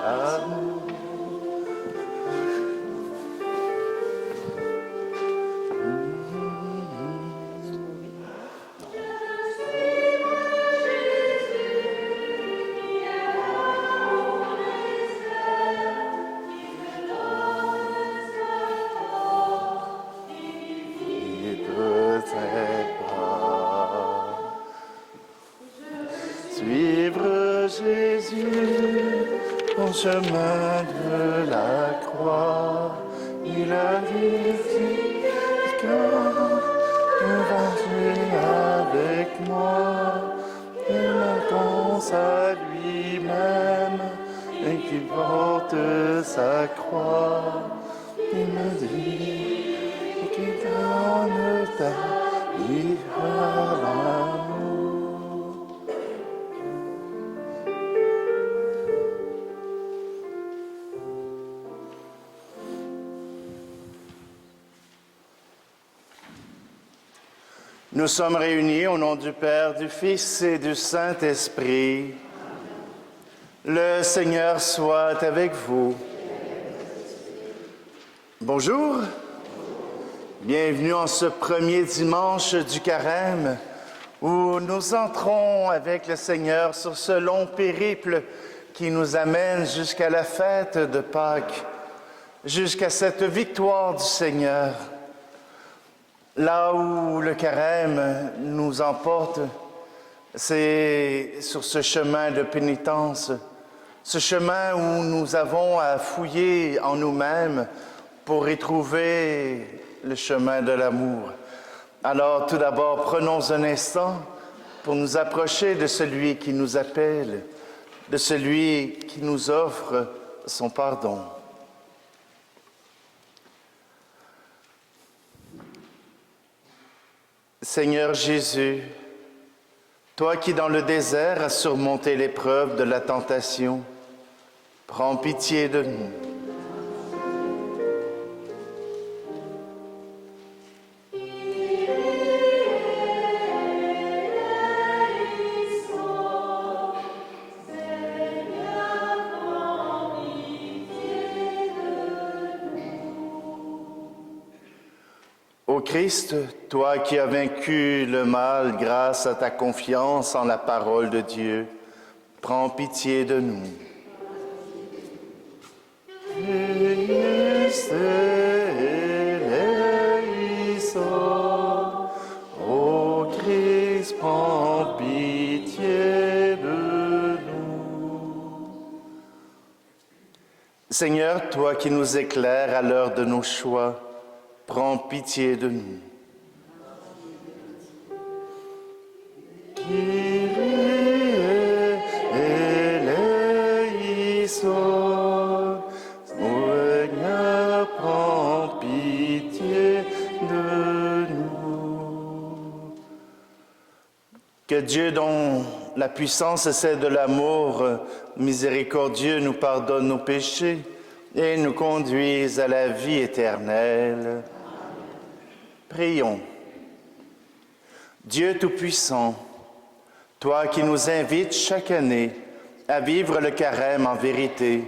amour. Suivre Jésus au chemin de la croix, il a dit quand tu avec moi, il me pense à lui-même et qui porte sa croix. Il me dit qu'il donne ta vie à l'amour. Nous sommes réunis au nom du Père, du Fils et du Saint-Esprit. Le Seigneur soit avec vous. Bonjour. Bienvenue en ce premier dimanche du Carême où nous entrons avec le Seigneur sur ce long périple qui nous amène jusqu'à la fête de Pâques, jusqu'à cette victoire du Seigneur. Là où le Carême nous emporte, c'est sur ce chemin de pénitence, ce chemin où nous avons à fouiller en nous-mêmes pour y trouver le chemin de l'amour. Alors tout d'abord, prenons un instant pour nous approcher de celui qui nous appelle, de celui qui nous offre son pardon. Seigneur Jésus, toi qui dans le désert as surmonté l'épreuve de la tentation, prends pitié de nous. Ô Christ, toi qui as vaincu le mal grâce à ta confiance en la parole de Dieu, prends pitié de nous. Ô Christ, prends pitié de nous. Seigneur, toi qui nous éclaires à l'heure de nos choix, prends pitié de nous. Kyrie eleison, Seigneur, prends pitié de nous. Que Dieu, dont la puissance est celle de l'amour miséricordieux, nous pardonne nos péchés et nous conduise à la vie éternelle. Prions. Dieu Tout-Puissant, toi qui nous invites chaque année à vivre le Carême en vérité,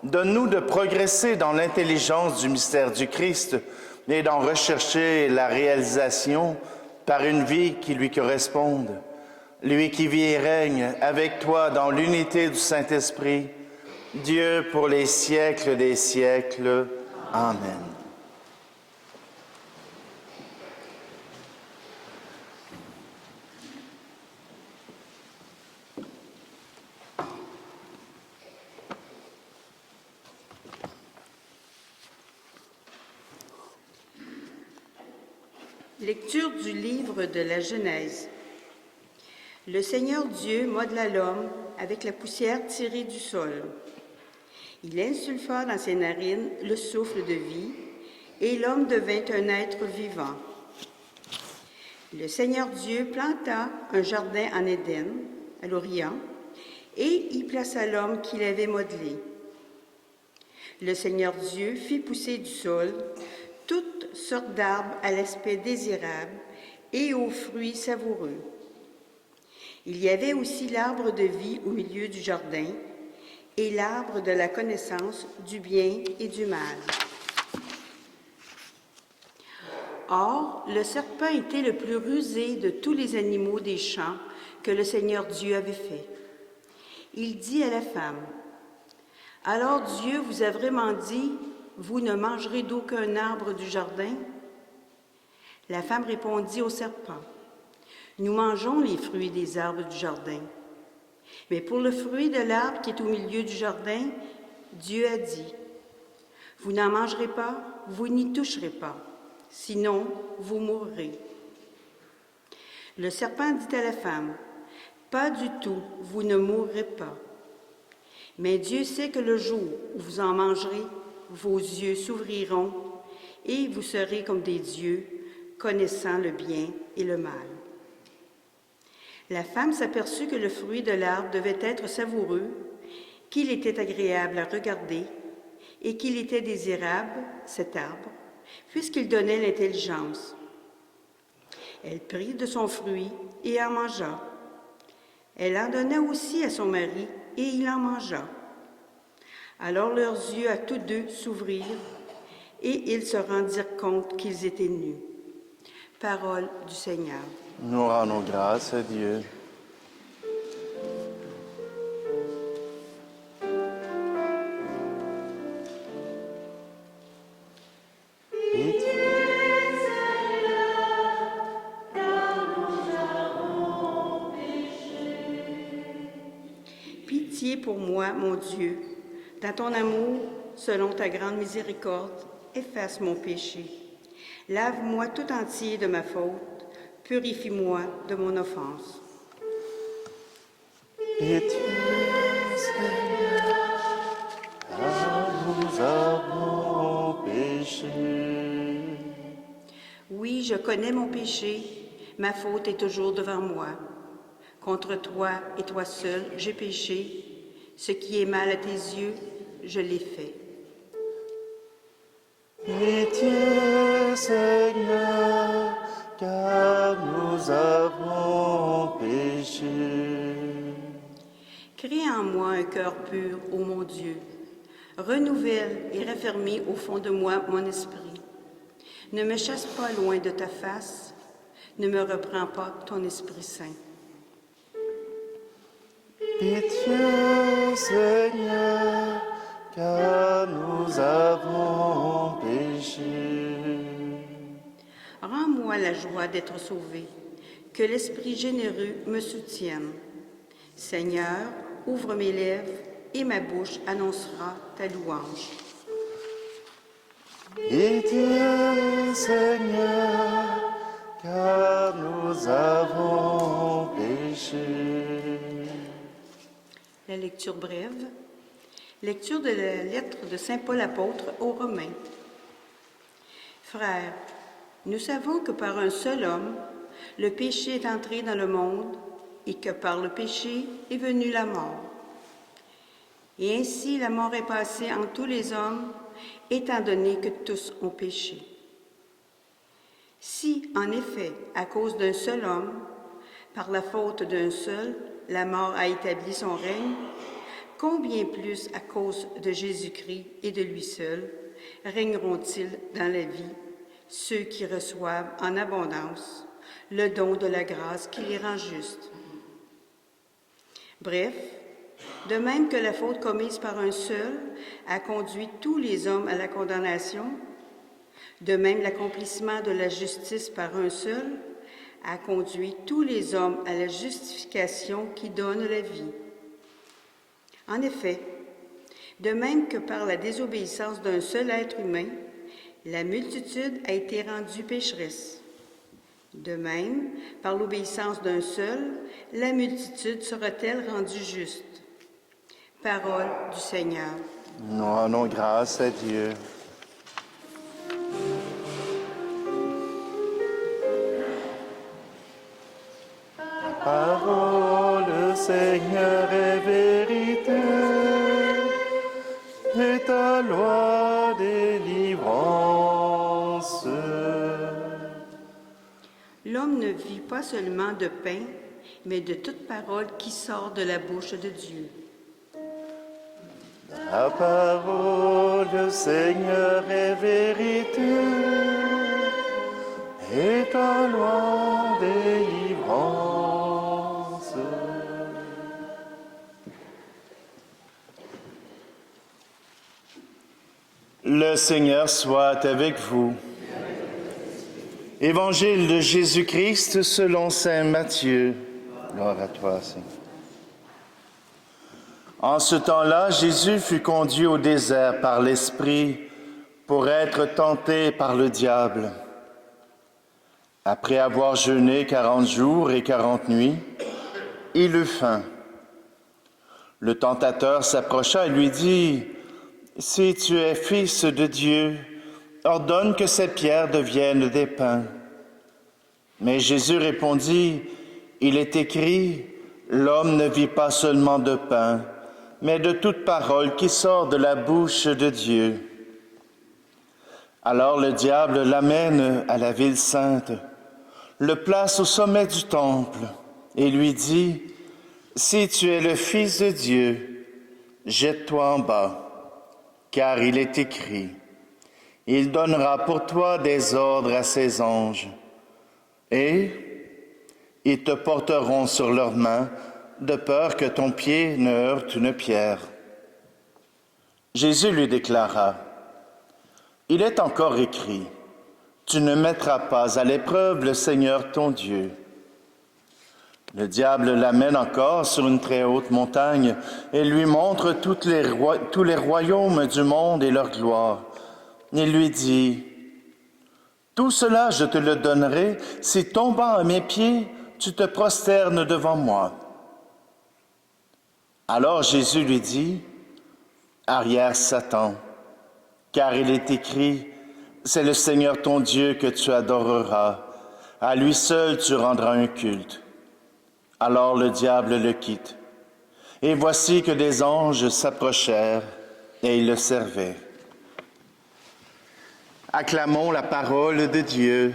donne-nous de progresser dans l'intelligence du mystère du Christ et d'en rechercher la réalisation par une vie qui lui corresponde. Lui qui vit et règne avec toi dans l'unité du Saint-Esprit, Dieu pour les siècles des siècles. Amen. Lecture du livre de la Genèse. Le Seigneur Dieu modela l'homme avec la poussière tirée du sol. Il insuffla dans ses narines le souffle de vie, et l'homme devint un être vivant. Le Seigneur Dieu planta un jardin en Éden, à l'Orient, et y plaça l'homme qu'il avait modelé. Le Seigneur Dieu fit pousser du sol toutes sortes d'arbres à l'aspect désirable et aux fruits savoureux. Il y avait aussi l'arbre de vie au milieu du jardin, et l'arbre de la connaissance du bien et du mal. Or, le serpent était le plus rusé de tous les animaux des champs que le Seigneur Dieu avait fait. Il dit à la femme, « Alors Dieu vous a vraiment dit, vous ne mangerez d'aucun arbre du jardin? » La femme répondit au serpent, « Nous mangeons les fruits des arbres du jardin. Mais pour le fruit de l'arbre qui est au milieu du jardin, Dieu a dit, « Vous n'en mangerez pas, vous n'y toucherez pas, sinon vous mourrez. » Le serpent dit à la femme, « Pas du tout, vous ne mourrez pas. Mais Dieu sait que le jour où vous en mangerez, vos yeux s'ouvriront et vous serez comme des dieux, connaissant le bien et le mal. » La femme s'aperçut que le fruit de l'arbre devait être savoureux, qu'il était agréable à regarder et qu'il était désirable, cet arbre, puisqu'il donnait l'intelligence. Elle prit de son fruit et en mangea. Elle en donna aussi à son mari et il en mangea. Alors leurs yeux à tous deux s'ouvrirent et ils se rendirent compte qu'ils étaient nus. Parole du Seigneur. Nous rendons grâce à Dieu. Pitié pour moi, mon Dieu, dans ton amour, selon ta grande miséricorde, efface mon péché. Lave-moi tout entier de ma faute, purifie-moi de mon offense. Pitié, Seigneur, car nous avons péché. Oui, je connais mon péché, ma faute est toujours devant moi. Contre toi et toi seul, j'ai péché. Ce qui est mal à tes yeux, je l'ai fait. Pitié, Seigneur, car nous avons péché. Crée en moi un cœur pur, ô mon Dieu. Renouvelle et raffermis au fond de moi mon esprit. Ne me chasse pas loin de ta face, ne me reprends pas ton Esprit Saint. Pitié, Seigneur, car nous avons péché. Rends-moi la joie d'être sauvé, que l'Esprit généreux me soutienne. Seigneur, ouvre mes lèvres et ma bouche annoncera ta louange. Pitié, Seigneur, car nous avons péché. La lecture brève. Lecture de la lettre de saint Paul apôtre aux Romains. Frères, nous savons que par un seul homme, le péché est entré dans le monde et que par le péché est venue la mort. Et ainsi la mort est passée en tous les hommes, étant donné que tous ont péché. Si, en effet, à cause d'un seul homme, par la faute d'un seul, la mort a établi son règne, combien plus à cause de Jésus-Christ et de lui seul régneront-ils dans la vie ceux qui reçoivent en abondance le don de la grâce qui les rend justes. Bref, de même que la faute commise par un seul a conduit tous les hommes à la condamnation, de même l'accomplissement de la justice par un seul a conduit tous les hommes à la justification qui donne la vie. En effet, de même que par la désobéissance d'un seul être humain, la multitude a été rendue pécheresse. De même, par l'obéissance d'un seul, la multitude sera-t-elle rendue juste. Parole du Seigneur. Nous rendons grâce à Dieu. Parole, Seigneur, est vérité, et ta loi délivrance. L'homme ne vit pas seulement de pain, mais de toute parole qui sort de la bouche de Dieu. Ta parole, Seigneur, est vérité, et ta loi délivrance. Le Seigneur soit avec vous. Évangile de Jésus-Christ selon saint Matthieu. Gloire à toi, Seigneur. En ce temps-là, Jésus fut conduit au désert par l'Esprit pour être tenté par le diable. Après avoir jeûné 40 jours et 40 nuits, il eut faim. Le tentateur s'approcha et lui dit, « Si tu es fils de Dieu, ordonne que cette pierre devienne des pains. » Mais Jésus répondit, « Il est écrit, l'homme ne vit pas seulement de pain, mais de toute parole qui sort de la bouche de Dieu. » Alors le diable l'amène à la ville sainte, le place au sommet du temple et lui dit, « Si tu es le Fils de Dieu, jette-toi en bas, car il est écrit, « Il donnera pour toi des ordres à ses anges, et ils te porteront sur leurs mains, de peur que ton pied ne heurte une pierre. » Jésus lui déclara, « Il est encore écrit, tu ne mettras pas à l'épreuve le Seigneur ton Dieu. » Le diable l'amène encore sur une très haute montagne et lui montre tous les royaumes du monde et leur gloire. Il lui dit, « Tout cela je te le donnerai si tombant à mes pieds, tu te prosternes devant moi. » Alors Jésus lui dit, « Arrière Satan, car il est écrit, c'est le Seigneur ton Dieu que tu adoreras, à lui seul tu rendras un culte. » Alors le diable le quitte, et voici que des anges s'approchèrent et ils le servaient. Acclamons la parole de Dieu.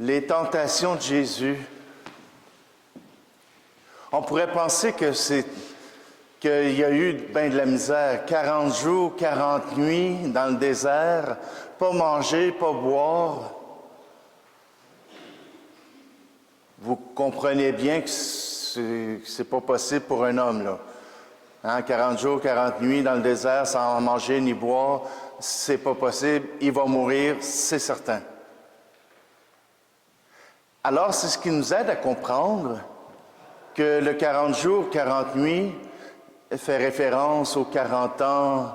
Les tentations de Jésus, on pourrait penser qu'il y a eu ben de la misère, 40 jours, 40 nuits dans le désert, pas manger, pas boire. Vous comprenez bien que c'est pas possible pour un homme, là. 40 jours, 40 nuits dans le désert sans manger ni boire, c'est pas possible. Il va mourir, c'est certain. Alors, c'est ce qui nous aide à comprendre que le 40 jours, 40 nuits fait référence aux 40 ans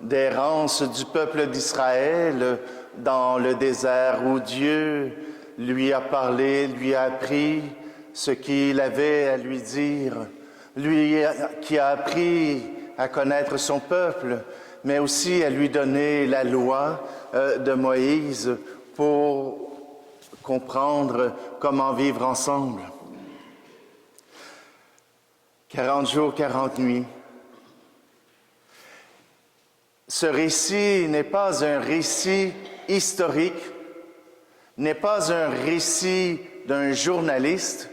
d'errance du peuple d'Israël dans le désert où Dieu lui a parlé, lui a appris ce qu'il avait à lui dire, lui qui a appris à connaître son peuple, mais aussi à lui donner la loi de Moïse pour comprendre comment vivre ensemble. 40 jours, 40 nuits. Ce récit n'est pas un récit historique, n'est pas un récit d'un journaliste.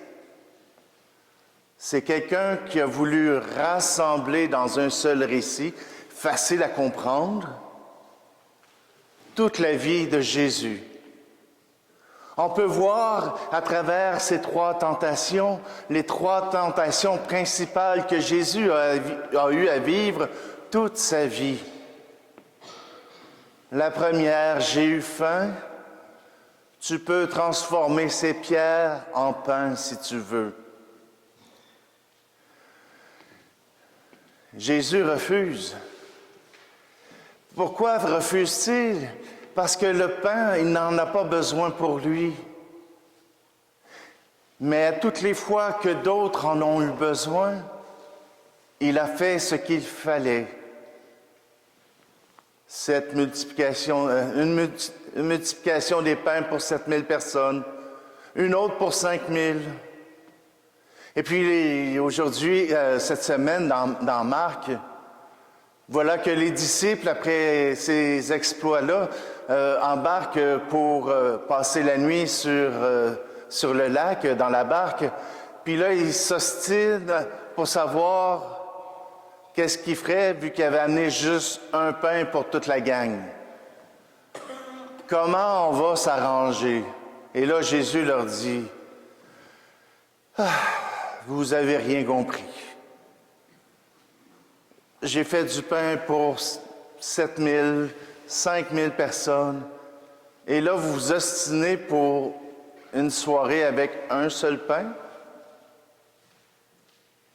C'est quelqu'un qui a voulu rassembler dans un seul récit, facile à comprendre, toute la vie de Jésus. On peut voir à travers ces trois tentations, les trois tentations principales que Jésus a eu à vivre toute sa vie. La première, j'ai eu faim. Tu peux transformer ces pierres en pain si tu veux. Jésus refuse. Pourquoi refuse-t-il? Parce que le pain, il n'en a pas besoin pour lui. Mais toutes les fois que d'autres en ont eu besoin, il a fait ce qu'il fallait. Cette multiplication, une multiplication des pains pour 7000 personnes, une autre pour 5000. Et puis aujourd'hui, cette semaine, dans Marc, voilà que les disciples, après ces exploits-là, embarquent pour passer la nuit sur le lac, dans la barque. Puis là, ils s'ostinent pour savoir qu'est-ce qu'ils feraient, vu qu'ils avaient amené juste un pain pour toute la gang. Comment on va s'arranger? Et là, Jésus leur dit, « Vous avez rien compris. J'ai fait du pain pour 7000, 5000 personnes. Et là, vous vous ostinez pour une soirée avec un seul pain?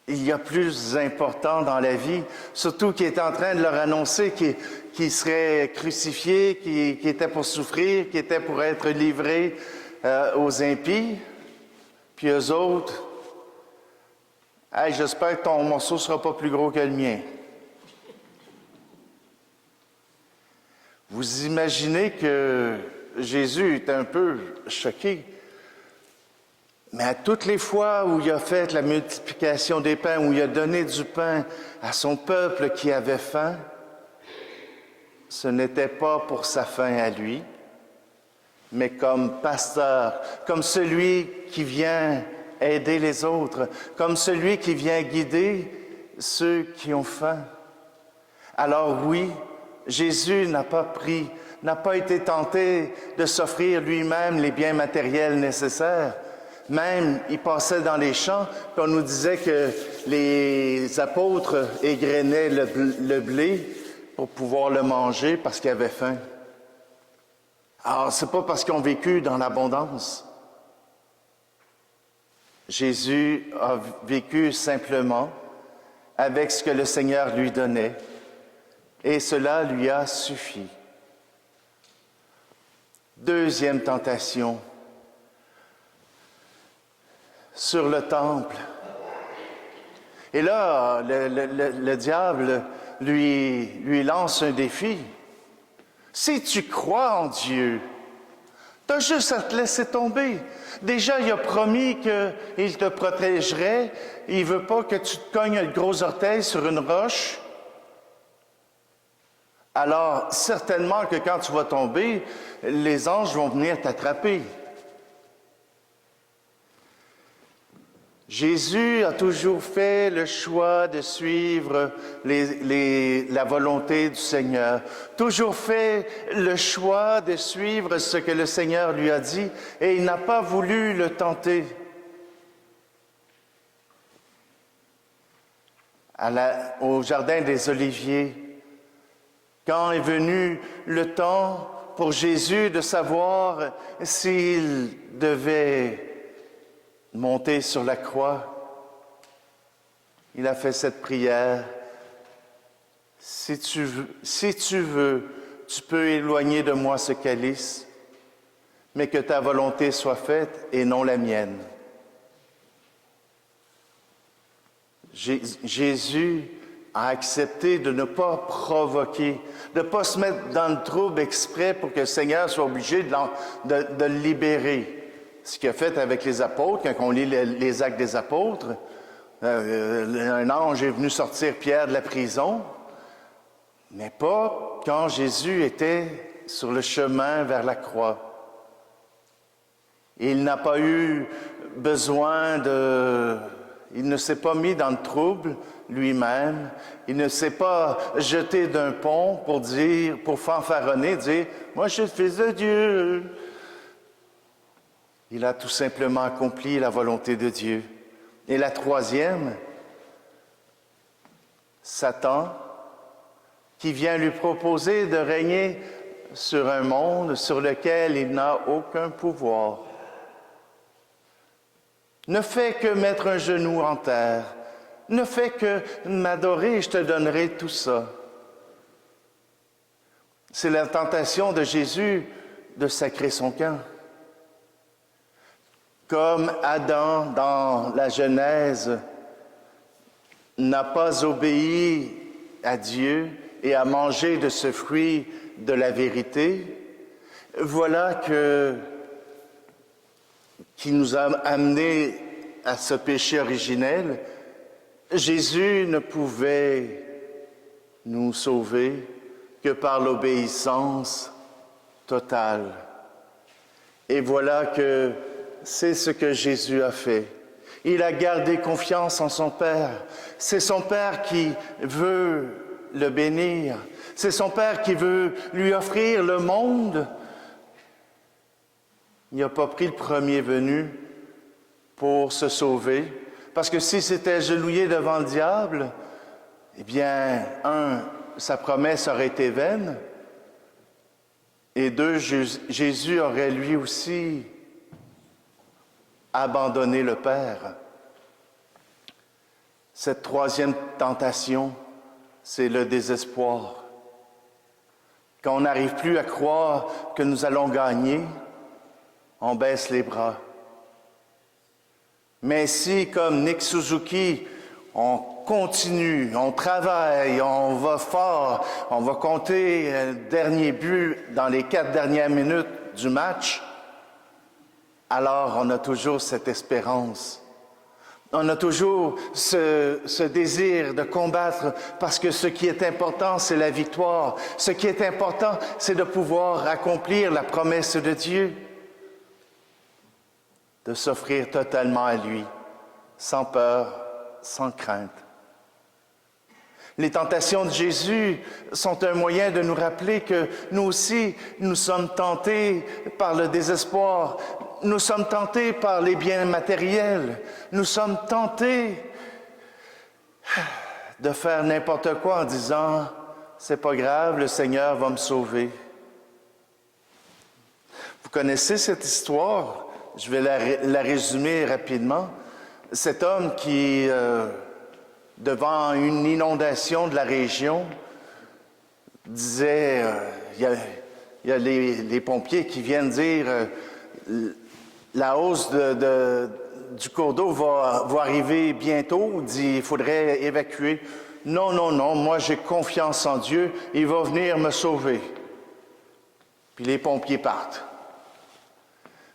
Il y a plus important dans la vie, surtout qui est en train de leur annoncer qu'il serait crucifié, qu'il était pour souffrir, qu'il était pour être livré aux impies. Puis eux autres, « Hey, j'espère que ton morceau ne sera pas plus gros que le mien. » Vous imaginez que Jésus est un peu choqué. Mais à toutes les fois où il a fait la multiplication des pains, où il a donné du pain à son peuple qui avait faim, ce n'était pas pour sa faim à lui, mais comme pasteur, comme celui qui vient aider les autres, comme celui qui vient guider ceux qui ont faim. Alors oui, Jésus n'a pas été tenté de s'offrir lui-même les biens matériels nécessaires. Même, il passait dans les champs, puis on nous disait que les apôtres égrenaient le blé pour pouvoir le manger parce qu'ils avaient faim. Alors, c'est pas parce qu'ils ont vécu dans l'abondance. Jésus a vécu simplement avec ce que le Seigneur lui donnait, et cela lui a suffi. Deuxième tentation, sur le temple. Et là, le diable lui lance un défi. Si tu crois en Dieu, tu as juste à te laisser tomber. Déjà, il a promis qu'il te protégerait. Il ne veut pas que tu te cognes le gros orteil sur une roche. Alors, certainement que quand tu vas tomber, les anges vont venir t'attraper. Jésus a toujours fait le choix de suivre la volonté du Seigneur, toujours fait le choix de suivre ce que le Seigneur lui a dit, et il n'a pas voulu le tenter. Au Jardin des Oliviers, quand est venu le temps pour Jésus de savoir s'il devait monter sur la croix, il a fait cette prière. Si tu veux, tu peux éloigner de moi ce calice, mais que ta volonté soit faite et non la mienne. Jésus a accepté de ne pas provoquer, de ne pas se mettre dans le trouble exprès pour que le Seigneur soit obligé de le libérer. Ce qu'il a fait avec les apôtres, quand on lit les Actes des apôtres, un ange est venu sortir Pierre de la prison, mais pas quand Jésus était sur le chemin vers la croix. Il n'a pas eu besoin il ne s'est pas mis dans le trouble lui-même. Il ne s'est pas jeté d'un pont pour fanfaronner, dire « Moi, je suis le Fils de Dieu ». Il a tout simplement accompli la volonté de Dieu. Et la troisième, Satan, qui vient lui proposer de régner sur un monde sur lequel il n'a aucun pouvoir. Ne fais que mettre un genou en terre. Ne fais que m'adorer, je te donnerai tout ça. C'est la tentation de Jésus de sacrer son camp. Comme Adam, dans la Genèse, n'a pas obéi à Dieu et a mangé de ce fruit de la vérité, voilà qui nous a amené à ce péché originel, Jésus ne pouvait nous sauver que par l'obéissance totale. Et voilà que c'est ce que Jésus a fait. Il a gardé confiance en son Père. C'est son Père qui veut le bénir. C'est son Père qui veut lui offrir le monde. Il n'a pas pris le premier venu pour se sauver. Parce que si c'était agenouillé devant le diable, eh bien, sa promesse aurait été vaine. Et deux, Jésus aurait lui aussi abandonné le Père. Cette troisième tentation, c'est le désespoir. Quand on n'arrive plus à croire que nous allons gagner, on baisse les bras. Mais si, comme Nick Suzuki, on continue, on travaille, on va fort, on va compter le dernier but dans les 4 dernières minutes du match, alors on a toujours cette espérance. On a toujours ce désir de combattre parce que ce qui est important, c'est la victoire. Ce qui est important, c'est de pouvoir accomplir la promesse de Dieu, de s'offrir totalement à lui, sans peur, sans crainte. Les tentations de Jésus sont un moyen de nous rappeler que nous aussi, nous sommes tentés par le désespoir, nous sommes tentés par les biens matériels, nous sommes tentés de faire n'importe quoi en disant « c'est pas grave, le Seigneur va me sauver ». Vous connaissez cette histoire? Je vais la résumer rapidement. Cet homme qui, devant une inondation de la région, disait, il y a les pompiers qui viennent dire, la hausse du cours d'eau va arriver bientôt, il dit, il faudrait évacuer. Non, non, non, moi j'ai confiance en Dieu, il va venir me sauver. Puis les pompiers partent.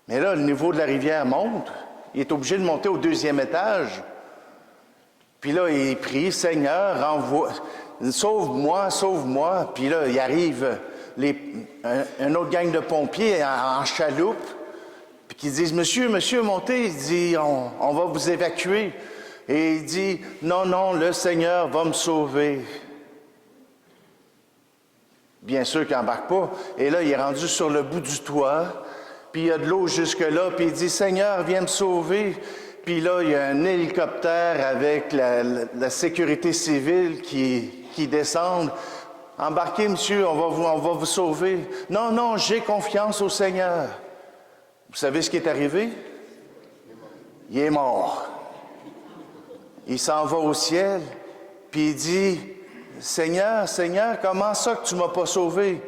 Mais là, le niveau de la rivière monte. Il est obligé de monter au 2e étage. Puis là, il prie, Seigneur, sauve-moi, sauve-moi. Puis là, il arrive un autre gang de pompiers en chaloupe, puis qui disent, Monsieur, montez. Il dit, on va vous évacuer. Et il dit, non, non, le Seigneur va me sauver. Bien sûr qu'il n'embarque pas. Et là, il est rendu sur le bout du toit. Puis il y a de l'eau jusque-là, puis il dit, Seigneur, viens me sauver. Puis là, il y a un hélicoptère avec la sécurité civile qui descendent. Embarquez, monsieur, on va vous sauver. Non, non, j'ai confiance au Seigneur. Vous savez ce qui est arrivé? Il est mort. Il s'en va au ciel, puis il dit, Seigneur, Seigneur, comment ça que tu m'as pas sauvé?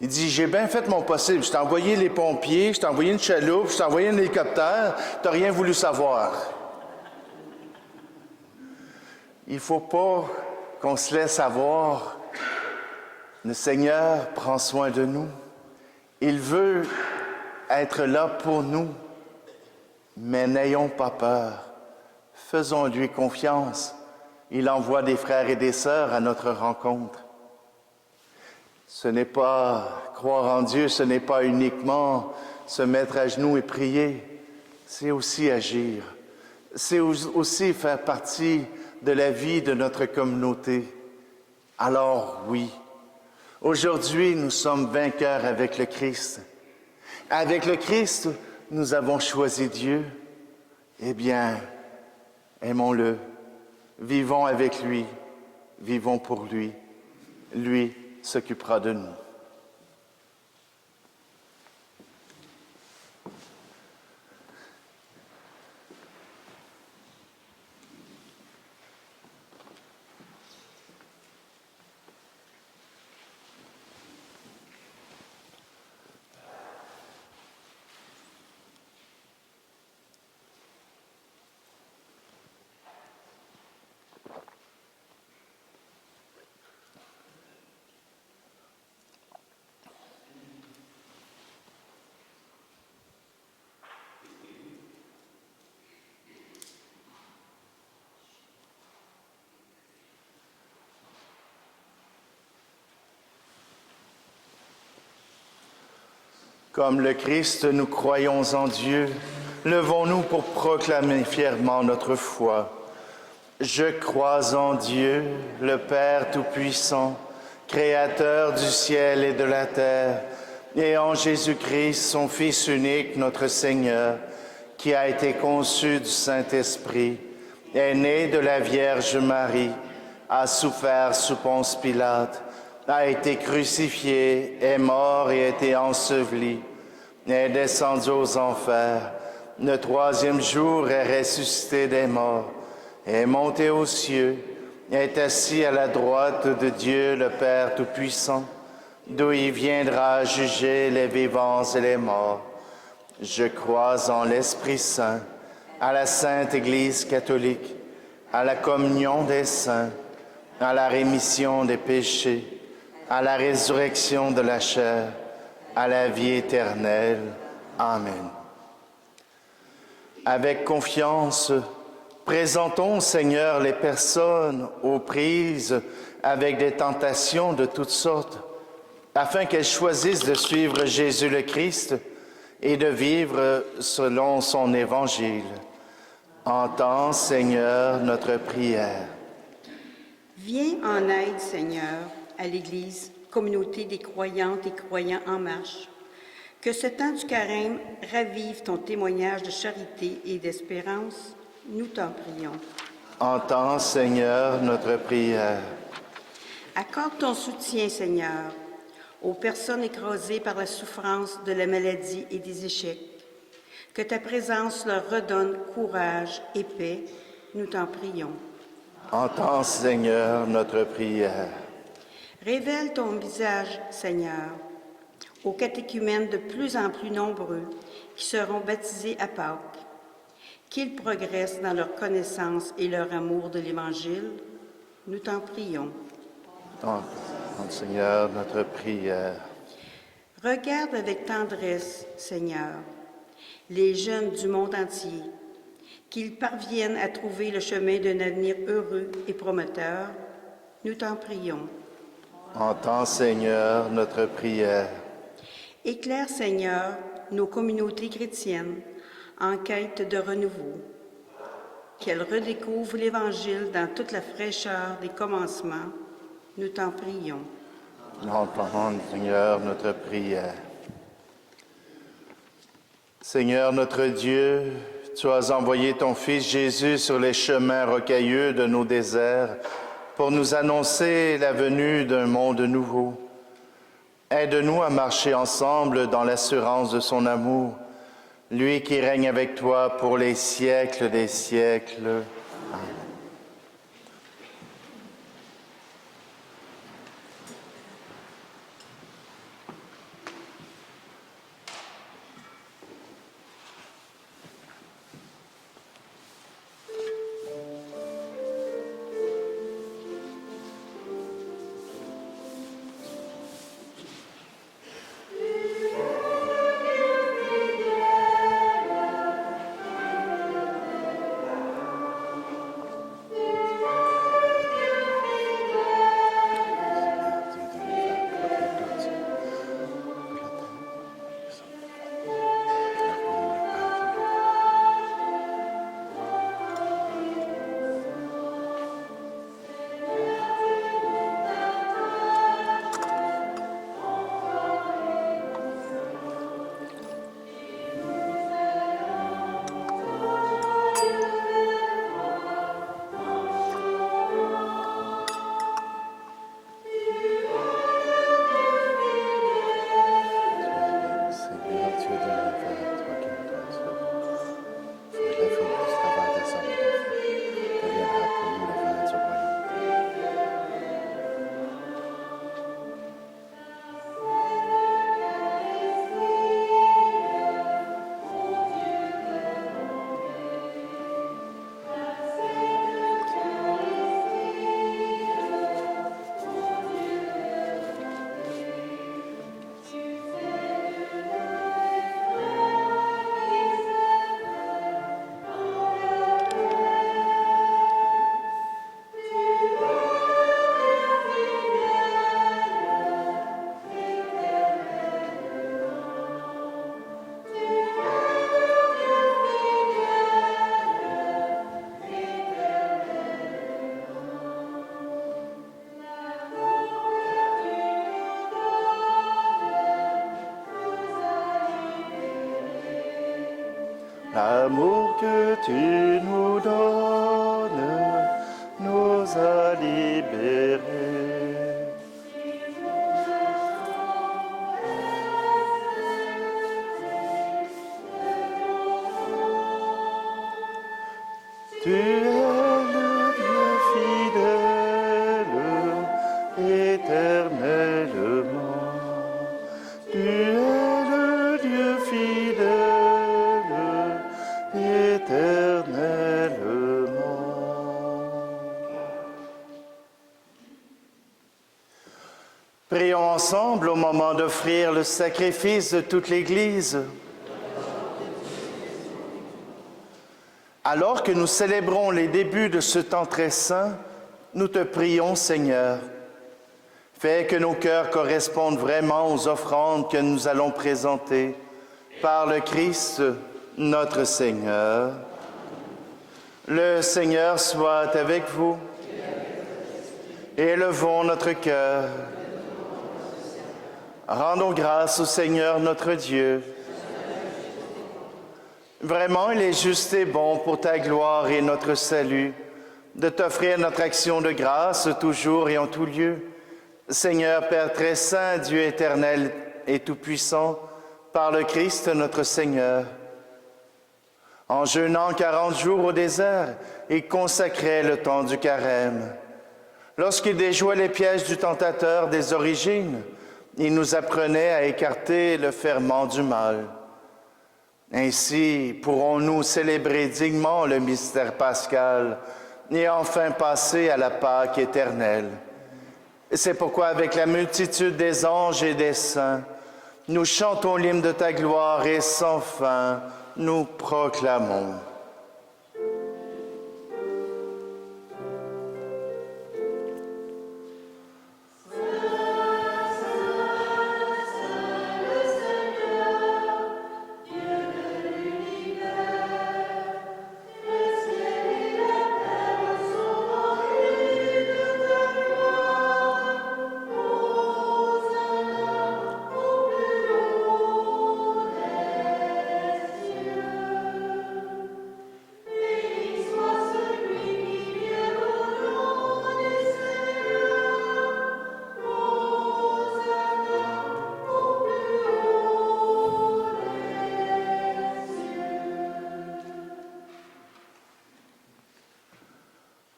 Il dit, j'ai bien fait mon possible. Je t'ai envoyé les pompiers, je t'ai envoyé une chaloupe, je t'ai envoyé un hélicoptère, tu n'as rien voulu savoir. Il ne faut pas qu'on se laisse avoir. Le Seigneur prend soin de nous. Il veut être là pour nous. Mais n'ayons pas peur. Faisons-lui confiance. Il envoie des frères et des sœurs à notre rencontre. Ce n'est pas croire en Dieu, ce n'est pas uniquement se mettre à genoux et prier, c'est aussi agir. C'est aussi faire partie de la vie de notre communauté. Alors oui, aujourd'hui nous sommes vainqueurs avec le Christ. Avec le Christ, nous avons choisi Dieu. Eh bien, aimons-le, vivons avec lui, vivons pour lui. Lui s'occupera de nous. Comme le Christ, nous croyons en Dieu. Levons-nous pour proclamer fièrement notre foi. Je crois en Dieu, le Père Tout-Puissant, Créateur du ciel et de la terre, et en Jésus-Christ, son Fils unique, notre Seigneur, qui a été conçu du Saint-Esprit, est né de la Vierge Marie, a souffert sous Ponce Pilate, a été crucifié, est mort et a été enseveli, est descendu aux enfers. Le troisième jour est ressuscité des morts, est monté aux cieux, est assis à la droite de Dieu le Père Tout-Puissant, d'où il viendra juger les vivants et les morts. Je crois en l'Esprit Saint, à la Sainte Église catholique, à la communion des saints, à la rémission des péchés, à la résurrection de la chair, à la vie éternelle. Amen. Avec confiance, présentons, Seigneur, les personnes aux prises avec des tentations de toutes sortes, afin qu'elles choisissent de suivre Jésus le Christ et de vivre selon son évangile. Entends, Seigneur, notre prière. Viens en aide, Seigneur, à l'Église, communauté des croyantes et croyants en marche. Que ce temps du carême ravive ton témoignage de charité et d'espérance. Nous t'en prions. Entends, Seigneur, notre prière. Accorde ton soutien, Seigneur, aux personnes écrasées par la souffrance de la maladie et des échecs. Que ta présence leur redonne courage et paix. Nous t'en prions. Entends, Seigneur, notre prière. Révèle ton visage, Seigneur, aux catéchumènes de plus en plus nombreux qui seront baptisés à Pâques. Qu'ils progressent dans leur connaissance et leur amour de l'Évangile. Nous t'en prions. Entends, Seigneur, notre prière. Regarde avec tendresse, Seigneur, les jeunes du monde entier, qu'ils parviennent à trouver le chemin d'un avenir heureux et prometteur. Nous t'en prions. Entends, Seigneur, notre prière. Éclaire, Seigneur, nos communautés chrétiennes en quête de renouveau. Qu'elles redécouvrent l'Évangile dans toute la fraîcheur des commencements. Nous t'en prions. Entends, Seigneur, notre prière. Seigneur notre Dieu, tu as envoyé ton Fils Jésus sur les chemins rocailleux de nos déserts pour nous annoncer la venue d'un monde nouveau. Aide-nous à marcher ensemble dans l'assurance de son amour, lui qui règne avec toi pour les siècles des siècles. Amen. l'amour que tu nous donnes nous a libérés. Tu es le Dieu fidèle, éternellement. Tu es le Dieu fidèle, éternellement. Prions ensemble au moment d'offrir le sacrifice de toute l'Église. Alors que nous célébrons les débuts de ce temps très saint, nous te prions, Seigneur. Fais que nos cœurs correspondent vraiment aux offrandes que nous allons présenter par le Christ, notre Seigneur. Le Seigneur soit avec vous. Élevons notre cœur. Rendons grâce au Seigneur notre Dieu. Vraiment, il est juste et bon pour ta gloire et notre salut de t'offrir notre action de grâce toujours et en tout lieu. Seigneur, Père très saint, Dieu éternel et tout-puissant, par le Christ notre Seigneur. En jeûnant 40 jours au désert, il consacrait le temps du carême. Lorsqu'il déjouait les pièges du tentateur des origines, il nous apprenait à écarter le ferment du mal. Ainsi pourrons-nous célébrer dignement le mystère pascal et enfin passer à la Pâque éternelle. C'est pourquoi avec la multitude des anges et des saints, nous chantons l'hymne de ta gloire et sans fin nous proclamons.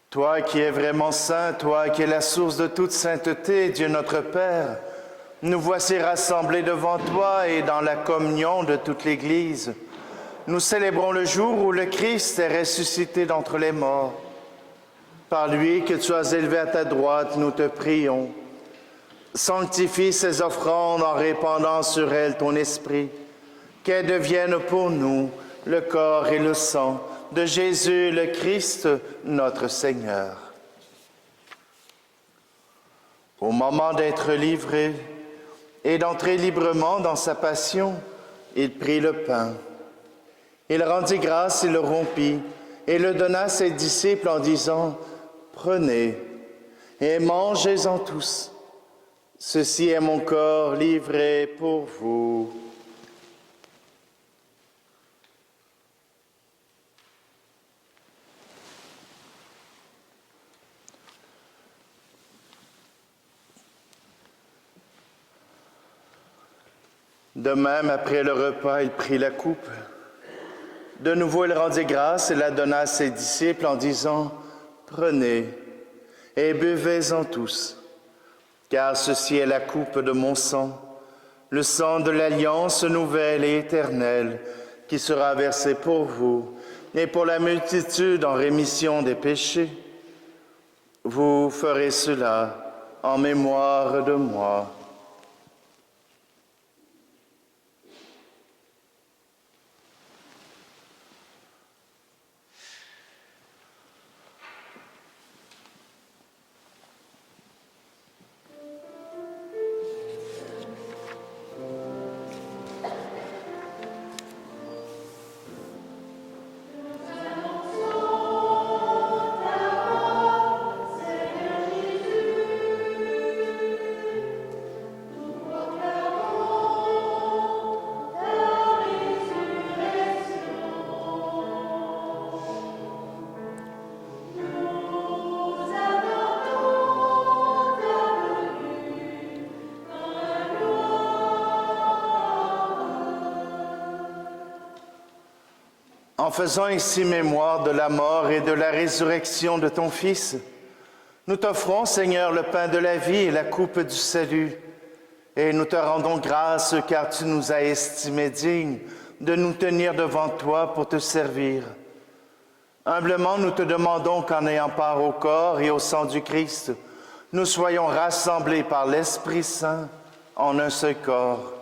Toi qui es vraiment saint, toi qui es la source de toute sainteté, Dieu notre Père, nous voici rassemblés devant toi et dans la communion de toute l'Église. Nous célébrons le jour où le Christ est ressuscité d'entre les morts. Par lui que tu as élevé à ta droite, nous te prions. Sanctifie ces offrandes en répandant sur elles ton esprit, qu'elles deviennent pour nous le corps et le sang de Jésus le Christ, notre Seigneur. Au moment d'être livré et d'entrer librement dans sa passion, il prit le pain. Il rendit grâce et le rompit et le donna à ses disciples en disant « Prenez et mangez-en tous. Ceci est mon corps livré pour vous. » De même, après le repas, il prit la coupe. De nouveau, il rendit grâce et la donna à ses disciples en disant « Prenez et buvez-en tous, car ceci est la coupe de mon sang, le sang de l'alliance nouvelle et éternelle, qui sera versé pour vous et pour la multitude en rémission des péchés. Vous ferez cela en mémoire de moi. » en faisant ici mémoire de la mort et de la résurrection de ton Fils, nous t'offrons, Seigneur, le pain de la vie et la coupe du salut, et nous te rendons grâce car tu nous as estimés dignes de nous tenir devant toi pour te servir. Humblement, nous te demandons qu'en ayant part au corps et au sang du Christ, nous soyons rassemblés par l'Esprit Saint en un seul corps.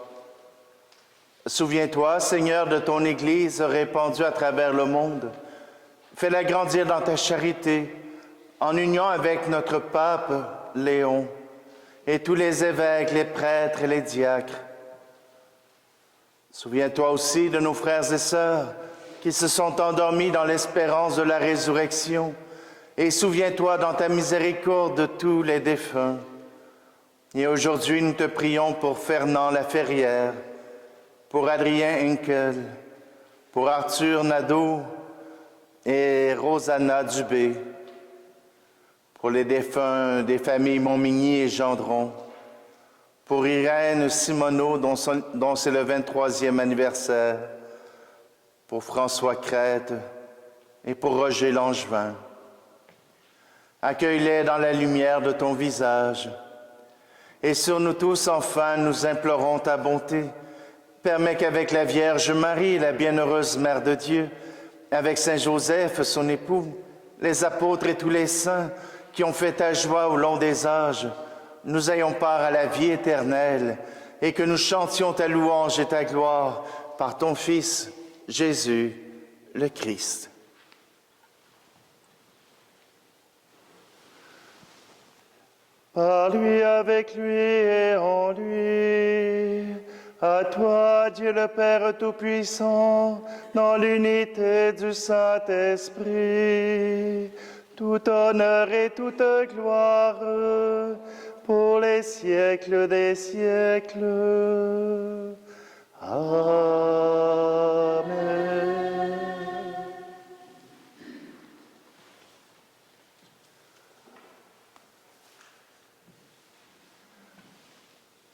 Souviens-toi, Seigneur, de ton Église répandue à travers le monde. Fais-la grandir dans ta charité, en union avec notre pape Léon et tous les évêques, les prêtres et les diacres. Souviens-toi aussi de nos frères et sœurs qui se sont endormis dans l'espérance de la résurrection, et souviens-toi dans ta miséricorde de tous les défunts. Et aujourd'hui, nous te prions pour Fernand Laferrière, pour Adrien Henkel, pour Arthur Nadeau et Rosanna Dubé, pour les défunts des familles Montmigny et Gendron, pour Irène Simoneau, dont c'est le 23e anniversaire, pour François Crête et pour Roger Langevin. Accueille-les dans la lumière de ton visage. Et sur nous tous, enfin, nous implorons ta bonté. Permets qu'avec la Vierge Marie, la bienheureuse Mère de Dieu, avec Saint Joseph, son époux, les apôtres et tous les saints qui ont fait ta joie au long des âges, nous ayons part à la vie éternelle et que nous chantions ta louange et ta gloire par ton Fils, Jésus, le Christ. Par lui, avec lui et en lui, à toi, Dieu le Père Tout-Puissant, dans l'unité du Saint-Esprit, tout honneur et toute gloire pour les siècles des siècles. Amen.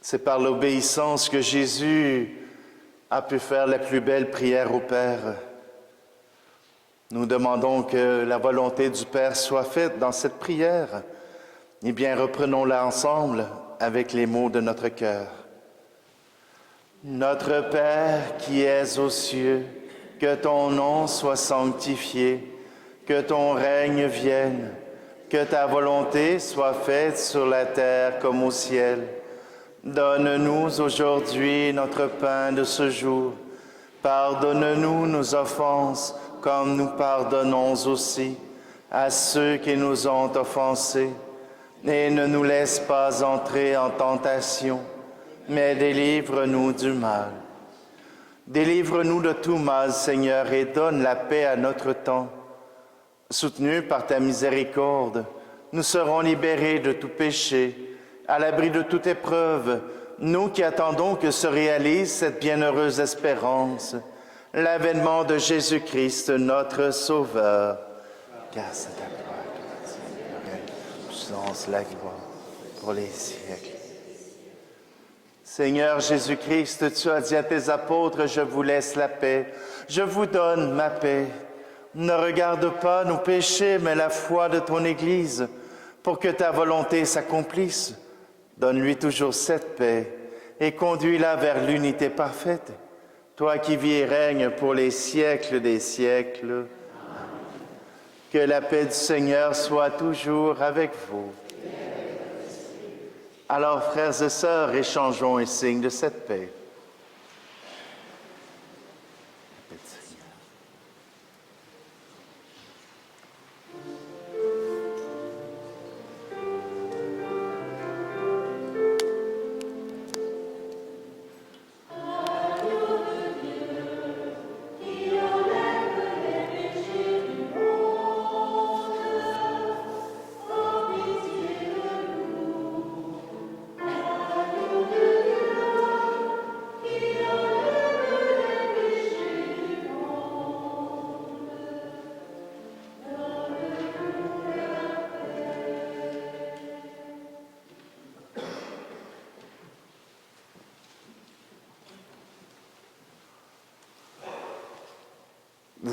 C'est par l'obéissance que Jésus a pu faire la plus belle prière au Père. Nous demandons que la volonté du Père soit faite dans cette prière. Eh bien, reprenons-la ensemble avec les mots de notre cœur. Notre Père qui es aux cieux, que ton nom soit sanctifié, que ton règne vienne, que ta volonté soit faite sur la terre comme au ciel. Donne-nous aujourd'hui notre pain de ce jour. Pardonne-nous nos offenses, comme nous pardonnons aussi à ceux qui nous ont offensés. Et ne nous laisse pas entrer en tentation, mais délivre-nous du mal. Délivre-nous de tout mal, Seigneur, et donne la paix à notre temps. Soutenus par ta miséricorde, nous serons libérés de tout péché, à l'abri de toute épreuve, nous qui attendons que se réalise cette bienheureuse espérance, l'avènement de Jésus-Christ, notre Sauveur. Grâce à ta gloire, la puissance, la gloire, pour les siècles. Seigneur Jésus-Christ, tu as dit à tes apôtres, je vous laisse la paix, je vous donne ma paix. Ne regarde pas nos péchés, mais la foi de ton Église, pour que ta volonté s'accomplisse. Donne-lui toujours cette paix et conduis-la vers l'unité parfaite, toi qui vis et règnes pour les siècles des siècles. Que la paix du Seigneur soit toujours avec vous. Alors, frères et sœurs, échangeons un signe de cette paix.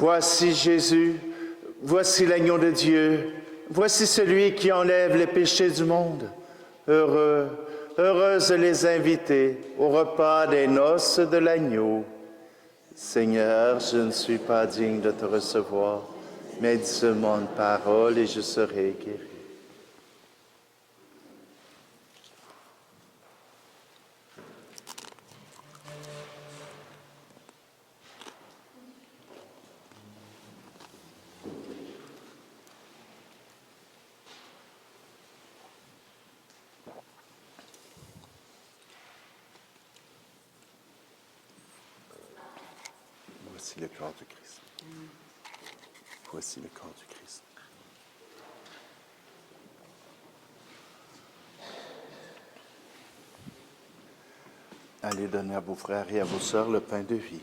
Voici Jésus, voici l'agneau de Dieu, voici celui qui enlève les péchés du monde. Heureux, heureuses les invités au repas des noces de l'agneau. Seigneur, je ne suis pas digne de te recevoir, mais dis seulement une parole et je serai guéri. Voici le corps du Christ. Voici le corps du Christ. Allez donner à vos frères et à vos sœurs le pain de vie.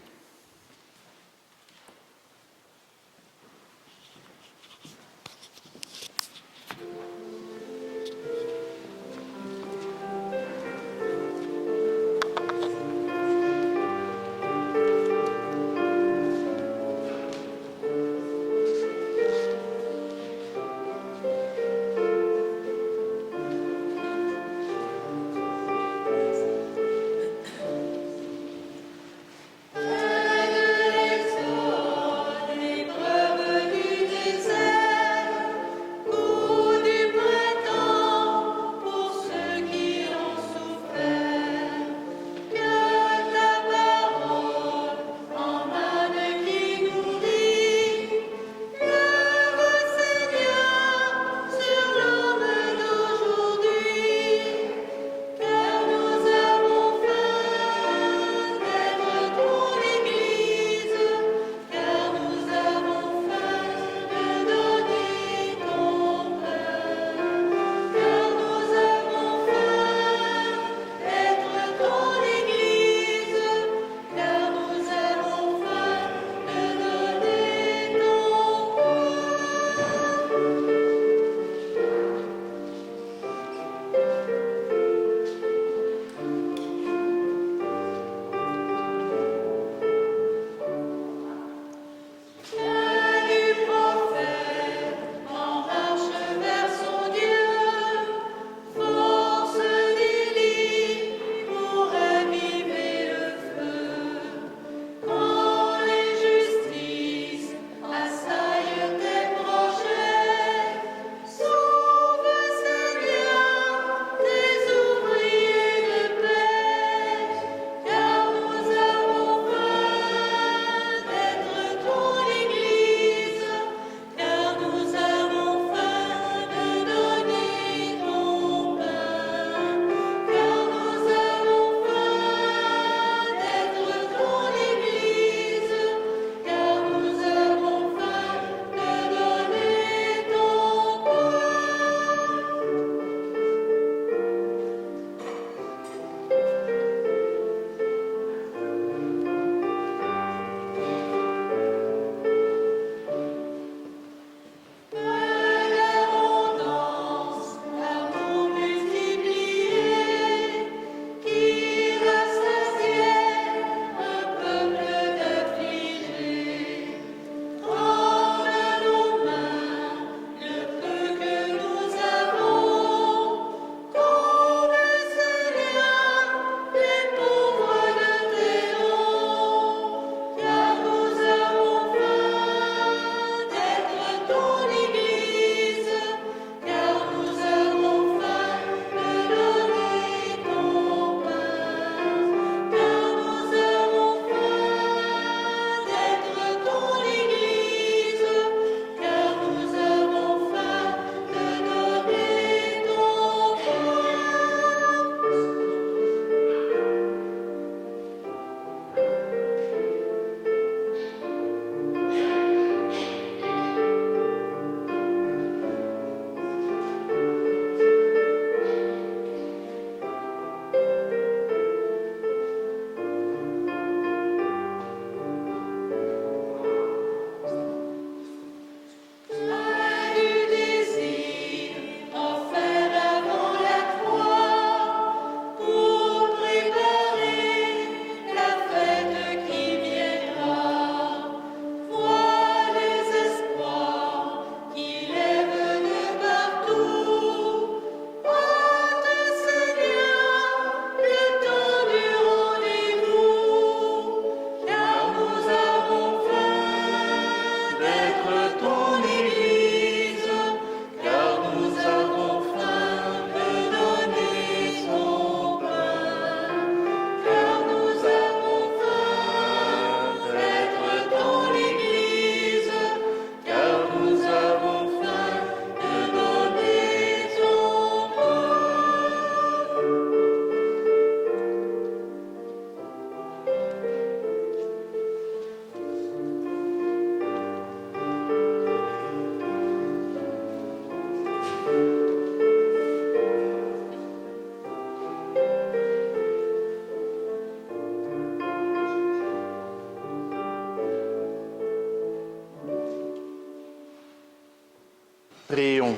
Prions.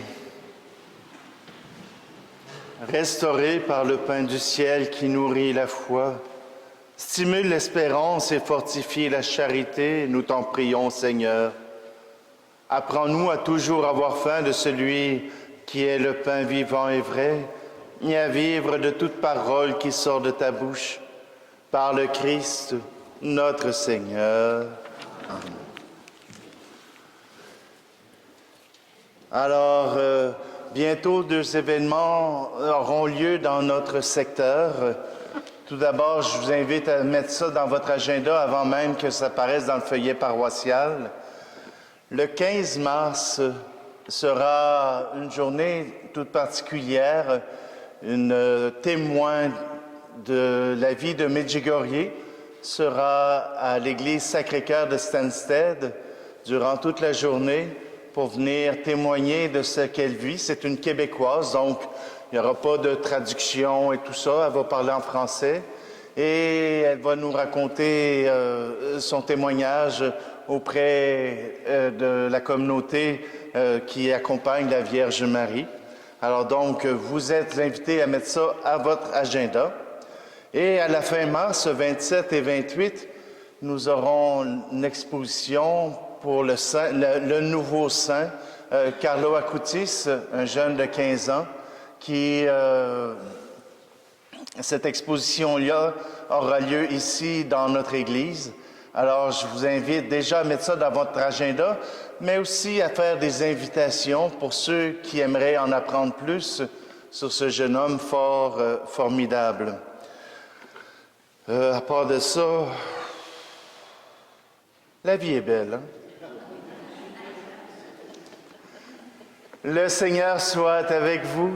Restaurés par le pain du ciel qui nourrit la foi, stimule l'espérance et fortifie la charité, nous t'en prions, Seigneur. Apprends-nous à toujours avoir faim de celui qui est le pain vivant et vrai, et à vivre de toute parole qui sort de ta bouche, par le Christ, notre Seigneur. Amen. Alors, bientôt, 2 événements auront lieu dans notre secteur. Tout d'abord, je vous invite à mettre ça dans votre agenda avant même que ça apparaisse dans le feuillet paroissial. Le 15 mars sera une journée toute particulière, une témoin de la vie de Medjugorje sera à l'église Sacré-Cœur de Stansted durant toute la journée pour venir témoigner de ce qu'elle vit. C'est une Québécoise, donc il n'y aura pas de traduction et tout ça. Elle va parler en français et elle va nous raconter son témoignage auprès de la communauté qui accompagne la Vierge Marie. Alors donc, vous êtes invités à mettre ça à votre agenda. Et à la fin mars, 27 et 28, nous aurons une exposition pour le nouveau saint, Carlo Acutis, un jeune de 15 ans, qui, cette exposition-là aura lieu ici dans notre église. Alors, je vous invite déjà à mettre ça dans votre agenda, mais aussi à faire des invitations pour ceux qui aimeraient en apprendre plus sur ce jeune homme fort formidable. À part de ça, la vie est belle, hein? Le Seigneur soit avec vous.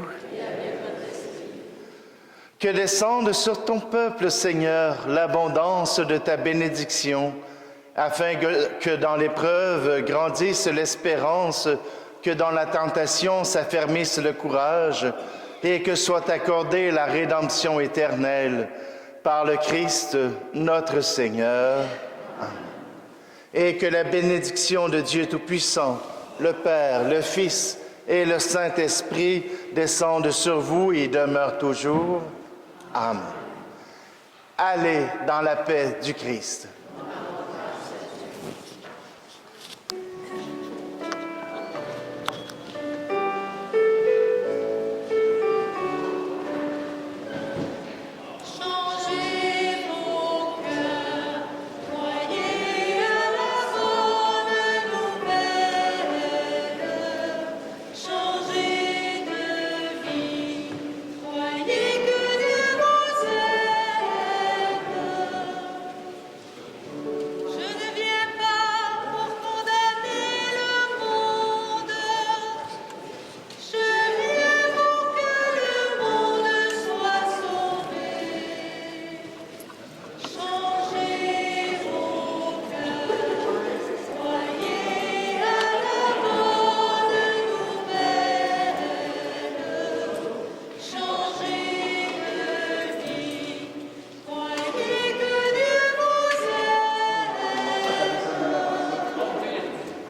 Que descende sur ton peuple, Seigneur, l'abondance de ta bénédiction, afin que dans l'épreuve grandisse l'espérance, que dans la tentation s'affermisse le courage, et que soit accordée la rédemption éternelle par le Christ, notre Seigneur. Amen. Et que la bénédiction de Dieu Tout-Puissant, le Père, le Fils et le Saint-Esprit descendent sur vous et demeurent toujours. Amen. Allez dans la paix du Christ.